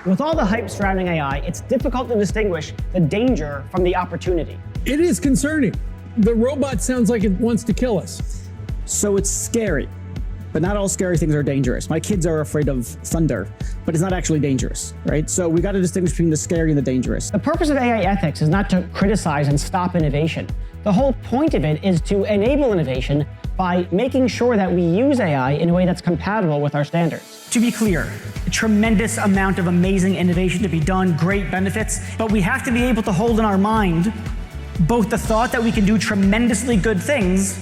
With all the hype surrounding AI, it's difficult to distinguish the danger from the opportunity. It is concerning. The robot sounds like it wants to kill us. So it's scary, but not all scary things are dangerous. My kids are afraid of thunder, but it's not actually dangerous, right? So we got to distinguish between the scary and the dangerous. The purpose of AI ethics is not to criticize and stop innovation. The whole point of it is to enable innovation by making sure that we use AI in a way that's compatible with our standards. To be clear, a tremendous amount of amazing innovation to be done, great benefits, but we have to be able to hold in our mind both the thought that we can do tremendously good things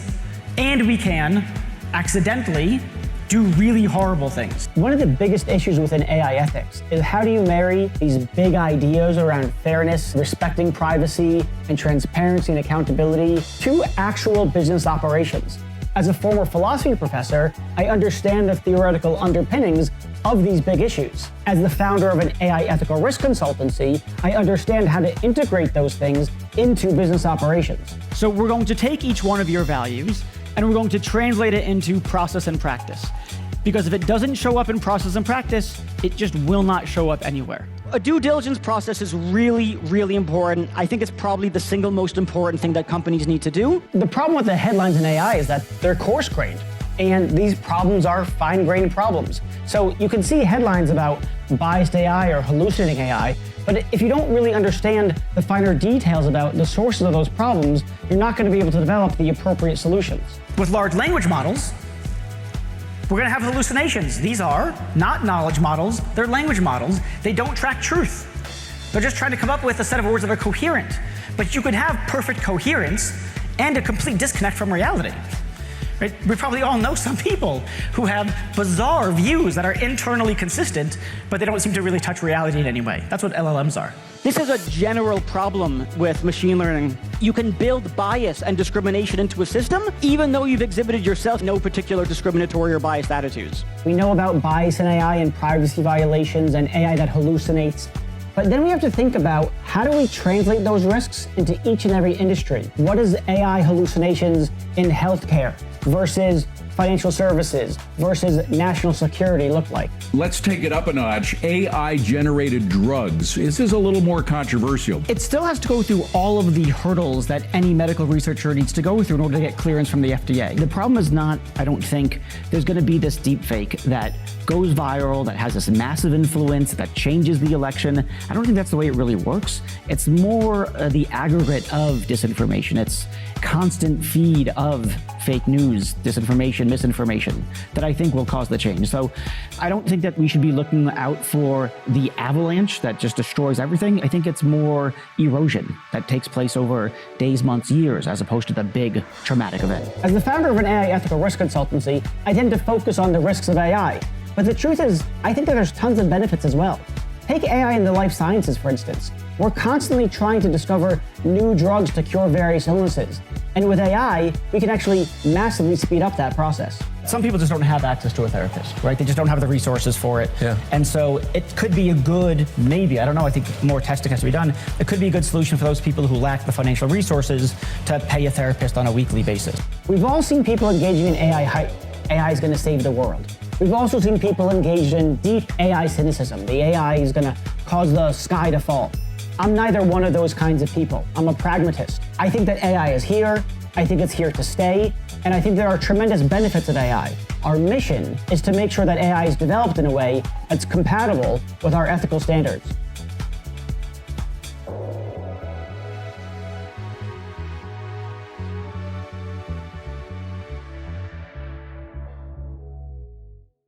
and we can accidentally do really horrible things. One of the biggest issues within AI ethics is how do you marry these big ideas around fairness, respecting privacy, and transparency and accountability to actual business operations? As a former philosophy professor, I understand the theoretical underpinnings of these big issues. As the founder of an AI ethical risk consultancy, I understand how to integrate those things into business operations. So we're going to take each one of your values and we're going to translate it into process and practice. Because if it doesn't show up in process and practice, it just will not show up anywhere. A due diligence process is really, really important. I think it's probably the single most important thing that companies need to do. The problem with the headlines in AI is that they're coarse-grained, and these problems are fine-grained problems. So you can see headlines about biased AI or hallucinating AI, but if you don't really understand the finer details about the sources of those problems, you're not going to be able to develop the appropriate solutions. With large language models, we're going to have hallucinations. These are not knowledge models, they're language models. They don't track truth. They're just trying to come up with a set of words that are coherent. But you could have perfect coherence and a complete disconnect from reality. Right? We probably all know some people who have bizarre views that are internally consistent, but they don't seem to really touch reality in any way. That's what LLMs are. This is a general problem with machine learning. You can build bias and discrimination into a system, even though you've exhibited yourself no particular discriminatory or biased attitudes. We know about bias in AI and privacy violations and AI that hallucinates. But then we have to think about how do we translate those risks into each and every industry? What does AI hallucinations in healthcare versus financial services versus national security look like? Let's take it up a notch. AI-generated drugs. This is a little more controversial. It still has to go through all of the hurdles that any medical researcher needs to go through in order to get clearance from the FDA. The problem is not, I don't think, there's going to be this deep fake that goes viral, that has this massive influence, that changes the election. I don't think that's the way it really works. It's more the aggregate of disinformation. It's constant feed of fake news, disinformation, misinformation that I think will cause the change. So I don't think that we should be looking out for the avalanche that just destroys everything. I think it's more erosion that takes place over days, months, years, as opposed to the big traumatic event. As the founder of an AI ethical risk consultancy, I tend to focus on the risks of AI. But the truth is, I think that there's tons of benefits as well. Take AI in the life sciences, for instance. We're constantly trying to discover new drugs to cure various illnesses. And with AI, we can actually massively speed up that process. Some people just don't have access to a therapist, right? They just don't have the resources for it. Yeah. And so it could be a good, maybe, I don't know, I think more testing has to be done. It could be a good solution for those people who lack the financial resources to pay a therapist on a weekly basis. We've all seen people engaging in AI hype. AI is going to save the world. We've also seen people engaged in deep AI cynicism. The AI is going to cause the sky to fall. I'm neither one of those kinds of people. I'm a pragmatist. I think that AI is here. I think it's here to stay. And I think there are tremendous benefits of AI. Our mission is to make sure that AI is developed in a way that's compatible with our ethical standards.